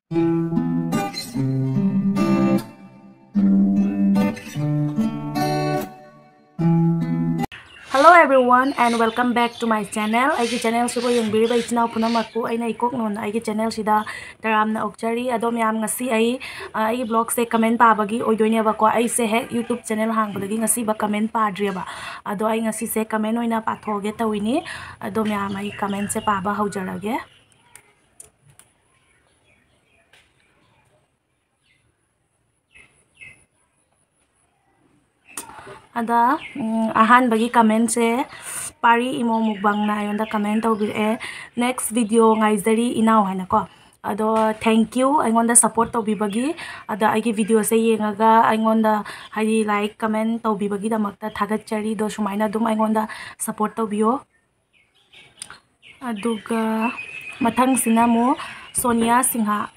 Hello everyone and welcome back to my channel. Aigi channel sibo yengbiriba ichinaw punamakpu aina ikok non aigi channel sida taramna okjari adom yam ngasi ai blog se comment pabagi oidoine ba ko ai se he YouTube channel hangbadagi ngasi ba comment padriba ado ai ngasi se comment oina pathoge tawini adom yam ai comment se paba haujarage. Ada ahan bagi comment se pari imo mukbang na ayonda comment tawbire next video ngaizari inaw hana ko ado thank you aingonda support tawbibagi ada aigi video se yengaga aingonda hai like comment tawbibagi damakta thagatchari do sumaina dum aingonda support tawbiyo aduga mathang sinamu Sonia Singha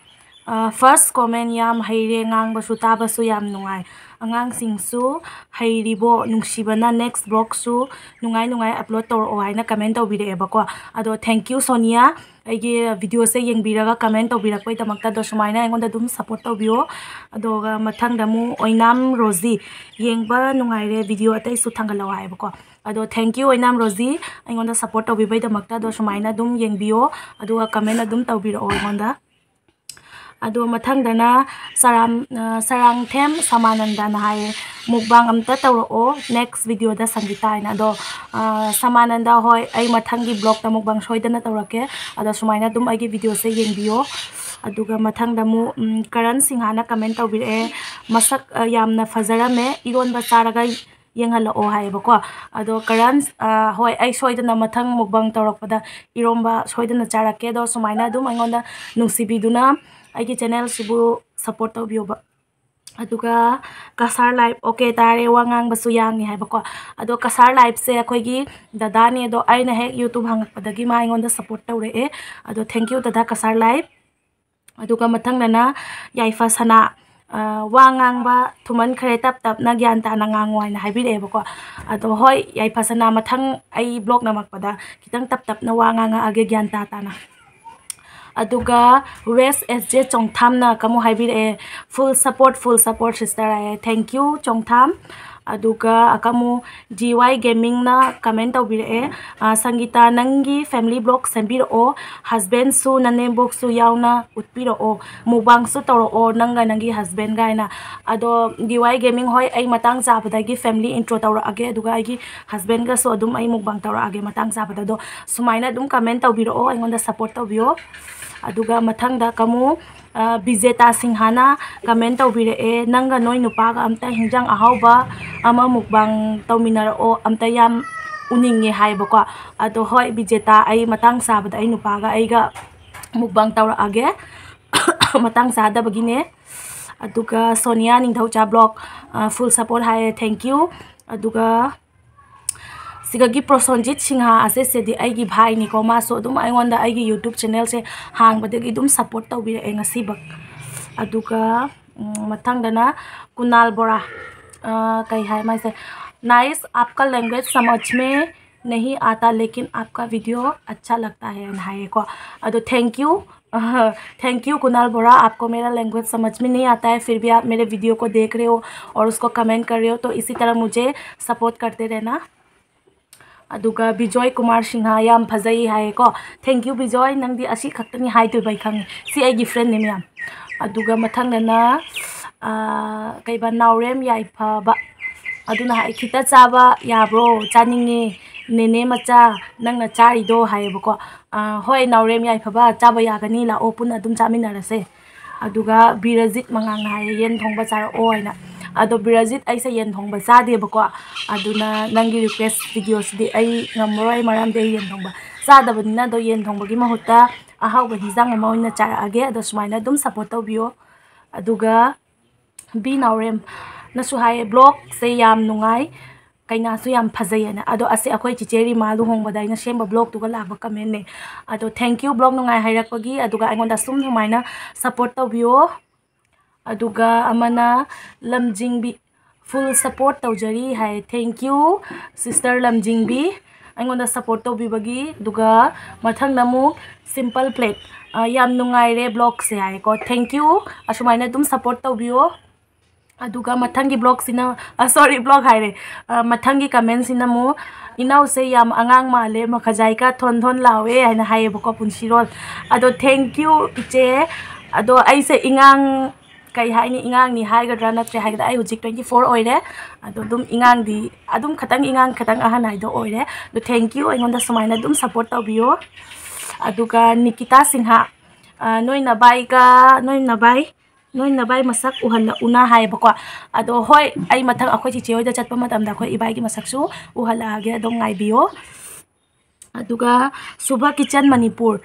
first comment yam haire ngang basu tabasu yam nungai angang singsu hairibo nungsibana next blog su nungai upload tor o haina comment tawbire bako ado thank you Sonia aigi video se yengbiraga comment tawbirakoi tamakta do sumaina aingonda dum support tawbiyo adoga mathang damu oinam Rosie yengba nungai re video atai su thangalawai bako ado thank you oinam Rosie aingonda support tawbibai tamakta do sumaina dum yengbiyo aduga comment adum tawbiro aingonda ado mathang dana sarang them Samananda na hai mukbang amta tawro next video da Sangeeta ina ado Samananda hoi ai mathang gi blog ta mukbang soidana tawrake ado sumaina dum ai gi video se yengbiyo aduga mathang damu Karan Singhana comment tawbire masak yamna fajarame iron ba charaga yenghalo hai bako ado Karan hoi ai soidana mathang mukbang tawrakpada iromba soidana charake do sumaina dum aingonda nungsibiduna aigi channel sibu support tawbiyo ba aduga Kasar Live okay tare wangang basu yangi hai bako ado Kasar Live se akoigi dada ni do aina he YouTube hangakpadagi ma aingonda support tawre ado thank you dada Kasar Live aduga mathang dana Yaifa Sana wangang ba thuman khare tap na gyan ta na ngangwai na haibire bako ado hoi Yaifa Sana mathang ai blog namakpada kitang tap na wanganga age gyan ta na aduga West SJ Chongtham na kamu haibire full support sister ai thank you Chongtham aduga akamu GY Gaming na comment tawbire Sangeeta nangi family blog sembiro husband su nane book su yauna utpiro mubang su tawro nanga nangi husband gaina ado GY Gaming hoi ai matang zabadagi family intro tawra age aduga ai husband ga so adum ai mubang tawra age matang zabada do sumaina dum comment tawbiro aingonda support tawbiyo aduga mathang da kamu Bijeta Singhana comment tawbire nanga noi nupaga amta hingjang ahauba ama mukbang tawminar amta yam uninge hai bako ado hoi Bijeta ai matang sabada ai nupaga aiga mukbang tawra age matang sada bagine aduga Sonia Ningthaucha blog full support hai thank you aduga sigagi Prosonjit Singha ase sedi aigi bhai ni ko ma so dum aingonda aigi YouTube channel se hang badagi dum support tawbire ngasi bak aduga mathang dana Kunal Bora kai hai mai se nice आपका language समझ में नहीं आता लेकिन आपका video अच्छा लगता है हाय को अदो थैंक यू कुणाल बोरा आपको मेरा लैंग्वेज समझ में नहीं आता है फिर भी आप मेरे वीडियो को देख रहे हो और उसको कमेंट कर रहे हो तो इसी तरह मुझे सपोर्ट करते रहना aduga Bijoy Kumar Singha yam phajai hai ko thank you Bijoy nangdi asi khaktani hai tu bai khang si ai gi friend ne yam aduga mathang na kai ba Naurem Yaifa ba aduna hai khita chaba ya bro chaninge nene macha nangna chari do hai bako hoi Naurem Yaifa ba chaba ya gani la opun adum chaminarase aduga Birajit mangang hai yen thongba chara haina ado Birajit aisa yen thongba chade bako aduna nangi request videos di ai ngamroi maram de yen thongba chada banina do yen thongba gi mahuta ahauba hijang ma oina chara age ado sumaina dum support tawbiyo aduga B Naurem nasu hai blog se yam nungai kaina su yam phajayana ado ase akhoi chicheri ma lu hong badai na semba blog tu ga laba comment ne ado thank you blog nungai hairakpagi aduga aingonda sum sumaina support tawbiyo aduga amana Lamjingbi full support tawjari hai thank you sister Lamjingbi ꯑꯩꯉꯣꯟꯗ support ꯇꯧꯕꯤꯕꯒꯤ ꯑꯗꯨꯒ ꯃꯊꯪꯗ ꯑꯃꯨꯛ simple plate ꯌꯥꯝ ꯅꯨꯡꯉꯥꯏꯔꯦ ꯕ꯭ꯂꯣꯛꯁꯦ ꯍꯥꯏꯀꯣ thank you ꯑꯁꯨꯃꯥꯏꯅ ꯑꯗꯨꯝ support ꯇꯧꯕꯤꯌꯣ aduga mathangi blog sina sorry blog haire mathangi comment sina mu inau se yam angang male makhajai ka thon thon lawe haina haye bako punsirol ado thank you iche ado ai se ingang kai haini ingang ni hai gadra na tre hai da ai hujik 24 oire ado dum ingang di adum ingang khatang ahan hai do oire do thank you aingonda sumaina dum support tabiyo aduga Nikita Singha noina bai ka noina bai masak uhalla una hai bako ado hoi ai mathang akhoi chiche hoi da chatpa matam da khoi ibai gi masak su uhalla age dong ngai biyo aduga Subha Kitchen Manipur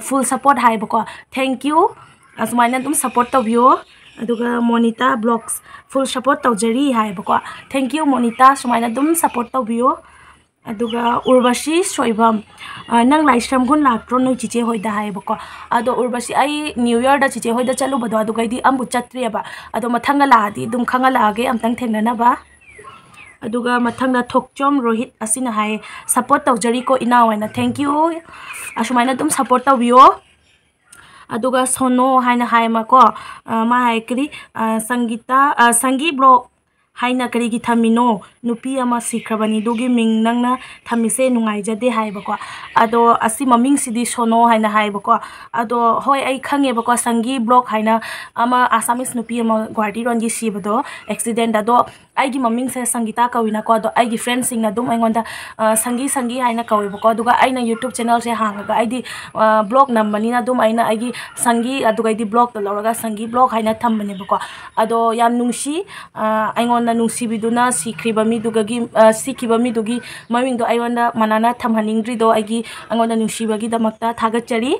full support hai bako thank you asmaina dum support tabiyo aduga Monita Blogs full support tawjari hai bako thank you Monita sumaina dum support tabiyo aduga Urvashi Soibam nang livestream gun latro noi chiche hoi da hai bako ado Urvashi ai new year da chiche hoi da chalu bado aduga di ambu chatri ba ado mathanga la di dum khanga la age amtang thengna na ba aduga mathangda Thokchom Rohit asina hai support tawjari ko ina waina thank you ashumaina dum support tawiyo aduga Sono haina hai ma ko ma hai kri Sangita Sangi blog haina kari gi thamino nupi ama sikrabani dogi ming nangna thamise nungai jade hai bako ado asi maming sidi Sono haina hai bako ado hoi ai khange bako Sangi blog haina ama Assamese nupi ama Guwahati ron gi sibado accident ado ai gi maming se Sangita kawina ko ado ai gi friend sing na dum aingonda Sangi haina kawi bako aduga aina YouTube channel se hangaga ai di blog nambani na dum aina ai gi Sangi aduga ai di blog to loraga Sangi blog haina thambane bako ado yam nungsi aingonda nungsi biduna sikriba mi dugagi sikiba mi dugi maming do aingonda manana thamhaningri do ai gi aingonda nungsi bagi damakta thagachari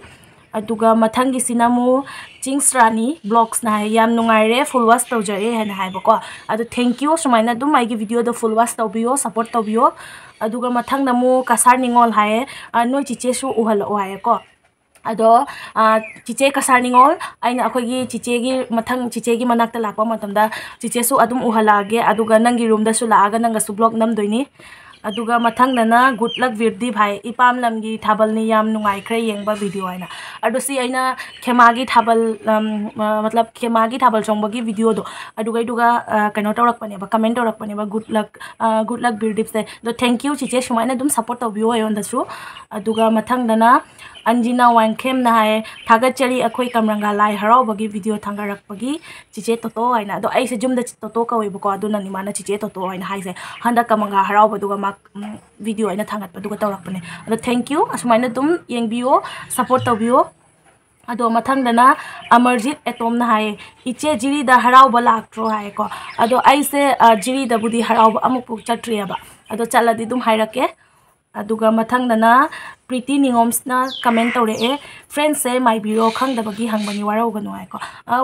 aduga mathangi sinamu Chingsrani blogs na yam nungaire full watch tawjare hena hai bako ado thank you sumaina dum ai gi video do full watch tawbiyo support tawbiyo aduga mathang namu Kasar Ningol hai noi chiche su uhal o hai ko ado chiche Kasar Ningol aina akhoi gi chiche gi mathang chiche gi manakta lakpa matamda chiche su adum uhala ge aduga nangi room da su laaga nanga su blog nam doini aduga mathang dana good luck Virdi bhai ipam lamgi thabal ni yam nungai khre yengba video aina ado si aina khemagi thabal matlab khemagi thabal chongbagi video do aduga kaino tawrak pane ba comment tawrak pane ba good luck Virdi se do thank you chiche sumaina dum support tabiyo ayon da su aduga mathang dana Anjina Wangkhem na hai thagachari akhoi kamranga lai harau bagi video thangarak bagi chiche toto aina do ai se jumda toto ka wei bako aduna ni mana chiche toto aina hai se handa kamanga harau baduga mak video aina thangat baduga tawrak pane ado thank you asmaina dum yengbiyo support tabiyo ado mathang dana Amarjit Atom na hai iche jiri da harau ba laktro hai ko ado ai se jiri da budi harau ba amuk puk chatriya ba ado chaladi dum hairake aduga mathang dana Pretty Ningoms na comment tawre e friends se my biro khang da bagi hangbani warau ganu ai ko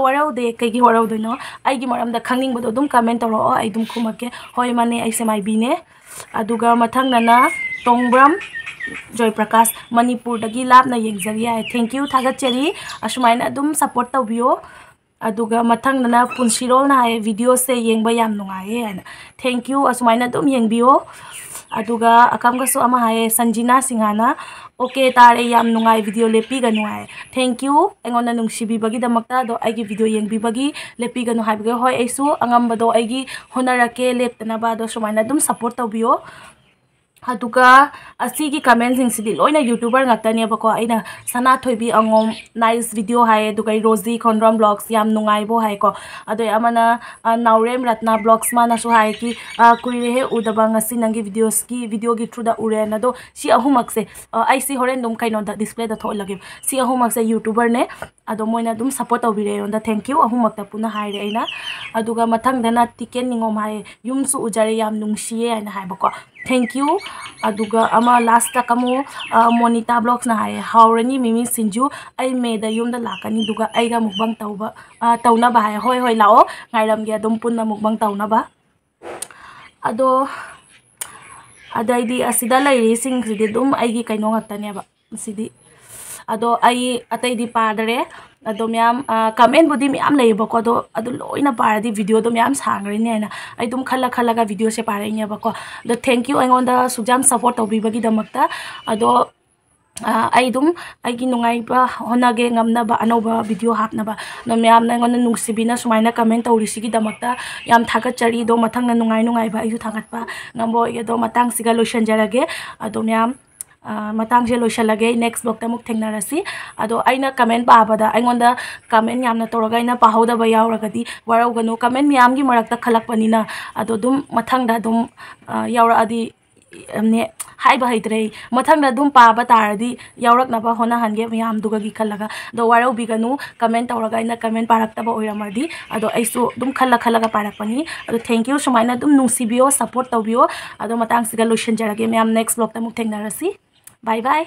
warau de kai gi warau do no ai gi maram da khangning bodo dum comment tawro ai dum khumake hoi mane ai se my bi ne aduga mathang dana Tongbram Joy Prakash Manipur dagi lab na yengjari ai thank you thagachari ashumaina dum support tawbiyo aduga mathang dana Punsirol na ai video se yengba yam nungai ai thank you ashumaina dum yengbiyo aduga akam ga su ama hai Sanjina Singhana okay tare yam nungai video lepi ga nungai thank you engona nungsibi bagi damakta do ai gi video yengbi bagi lepi ga nu hai bagi hoi aisu angam bado ai gi honarake leptana ba do sumaina dum support tabiyo aduga asigi comment sing sidi loina YouTuber ngakta ne bako aina Sana Thoibi angom nice video hai aduga Rosie Khondram Vlogs yam nungai bo hai ko ado amana Naurem Ratna Vlogs mana su hai ki kuire he udaba ngasi nangi videos ki video gi through da ure na do si ahumak se ai si horen dum kaino da display da thol lagi si ahumak se YouTuber ne ado moina dum support tawbire onda thank you ahumak ta puna hai re aina aduga mathang dana Tiken Ningom hai yum su ujare yam nungsiye aina hai bako thank you aduga ama last ta kamu Monita Blogs na hai haurani Mimi Sinju ai me da yum da lakani duga ai ga mukbang tawba tawna ba hai hoi lao ngairam ge dum punna mukbang tawna ba ado adai di asida lai sing sidi dum ai gi kaino ngata ne ba sidi ado ai atai di padare अदो ma'am comment बुदी ma'am लेबको अदो लोइना पारदी video दो ma'am सांग्रेने हैना आई दुम खल्ला खल्लागा वीडियो से पारेनेबको दो थैंक यू अइंगोंदा सुजाम सपोर्ट तौबीबगी दमक्ता अदो आई दुम आइगी नुंगाइबा होनागे ngamnaba अनौबा वीडियो हापनबा नो मैम नंगोन नुंगसिबिना सुमाइना कमेंट तौरिसिगी दमक्ता याम थागतचरी दो मथंग नुंगाइ नुंगाइबा आइसु थागतपा ngambo यदो मतंग सिगा लोइसनजरगे अदो मैम मतंग जे लोइसलगे नेक्स्ट ब्लॉग तमुक थेंगनारसी अदो आइना कमेंट पाबदा आइंगोंदा कमेंट यामना तोरगा आइना पाहौदबा यावरगदी वारौगनु कमेंट मैम गी मरक्ता खलकपनिना अदो दुम मथंगदा दुम यावरादी ने हाइबा हैत्रे मथंगदा दुम पाबा तारदी यावरकनबा होना हनगे मैम दुगगी खलगा दो वारो बिगनु कमेंट तौरगा आइना कमेंट पारक्तबा ओइरमदी अदो आइसु दुम खल्ला खल्लागा पारकपनी अदो थैंक यू सुमाइना दुम नुंसिबियो सपोर्ट तौबियो अदो मतंग सिगा लोइसनजरगे मैम नेक्स्ट ब्लॉग तमुक थेंगनारसी बाय बाय।